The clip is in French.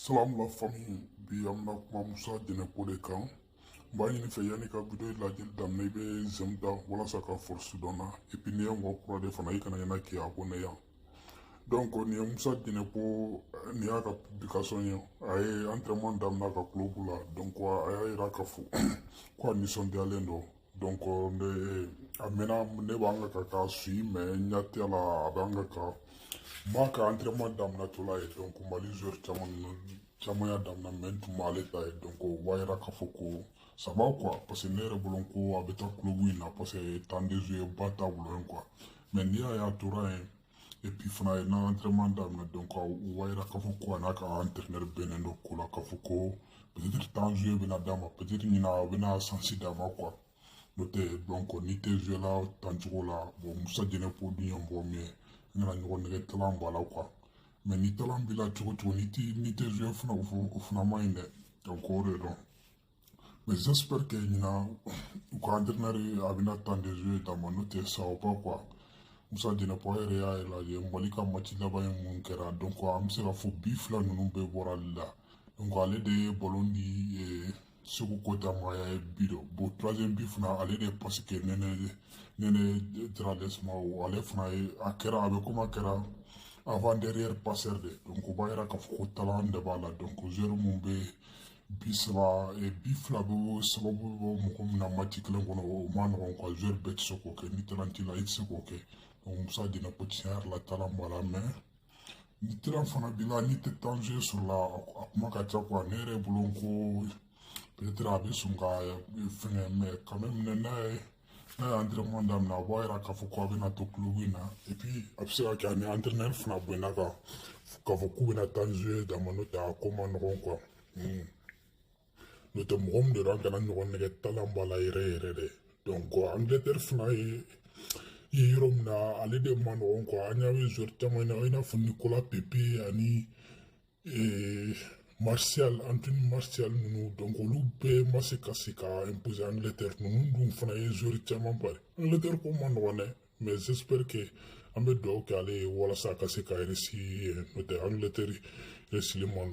Salam la famille bi am na kuma Musa Dine de kan b'a ɲini fɛ yanni ka video lajɛli daminɛ I bɛ j'aime da walasa ka force donna et puis n'i ye mɔgɔ kura de fana I kana ɲɛna k'i abonné yan. Donc nin ye Musa Dine nin y'a ka publication ye a ye entraînement daminɛ ka club la donc a y'a yira k'a fɔ ko a nisɔndiyalen don donc a mɛnna ne b'an ka k'a suit mais n ɲɛ t'a la a b'an ka m'a ka entraînement daminɛ tɔla ye donc Mali joueur caman y'a daminɛ mais n tun m'ale ta ye donc o b'a yira k'a fɔ ko ça va quoi parce que ne yɛrɛ bolo ko a bɛ taa club in na parce que temps de jeu ba t'a bolo yen quoi mais n'i y'a ye a tora yen et puis fana ye n'a entraînement daminɛ donc o b'a yira k'a fɔ ko a n'a ka entraîneur bɛnnen don ko la k'a fɔ ko peut-être temps jeu bɛna d'a ma peut-être ɲina a bɛna sansi d'a ma quoi n'o tɛ donc n'i tɛ jouer la tan cogo la bon Musa Dine dun ye mɔgɔ min ye n kana ɲɔgɔn nɛgɛ talan b'a la quoi mais ni talan b'i la cogo cogo n'i tɛ jouer fana o fana man ɲi dɛ donc o de don mais j'espère que ɲina u ka entraîneur a bɛna temps de jeu d'a ma n'o tɛ ça va pas quoi Musa Dine yɛrɛ y'a lajɛ Mali ka match laban ye mun kɛra donc an bɛ se ka fɔ bi fila ninnu bɛɛ bɔra ale la donc ale de ye ballon di Segu Kota ma a y'a ye bi dɔ bon troisième bi fana ale de ye passe kɛ Nene Drales ma o ale fana ye a kɛra a bɛ komi a kɛra avant derrière passeur de donc o b'a yira k'a fɔ ko talent de b'a la donc joueur mun bɛ bi fila bɛ sababu bɔ mɔgɔ min na match kelen kɔnɔ o ma nɔgɔn quoi joueur bɛɛ tɛ se k'o kɛ ni talent t'i la I tɛ se k'o kɛ donc Musa Dine ko tiɲɛ yɛrɛ la talent b'a la mais ni talent fana b'i la n'i tɛ temps jouer sur la a kuma ka ca quoi ne yɛrɛ bolo ko peut-être a bɛ sɔn ka fɛngɛ mais quand même n'a ye entraînement daminɛ a b'a yira k'a fɔ ko a bɛna to club in na et puis a bɛ se ka kɛ a ni entraîneur fana bɛnna kan k'a fɔ k'u bɛna temps jouer d'a ma n'o tɛ a ko man nɔgɔn quoi n'o tɛ mɔgɔ min de don an kana ɲɔgɔn nɛgɛ talent b'a la yɛrɛ yɛrɛ de donc Angleterre fana ye yɔrɔ min na ale de man nɔgɔn quoi an y'a ye joueur caman na i n'a fɔ Nicolas Pepe ani Anthony Martial ninnu donc olu bɛɛ ma se ka imposer Angleterre ninnu dun fana ye joueur caman ba ye Angleterre ko man nɔgɔn dɛ mais j'espère que an bɛ dugawu kɛ ale ye walasa a ka se ka réussir n'o tɛ Angleterre réussili man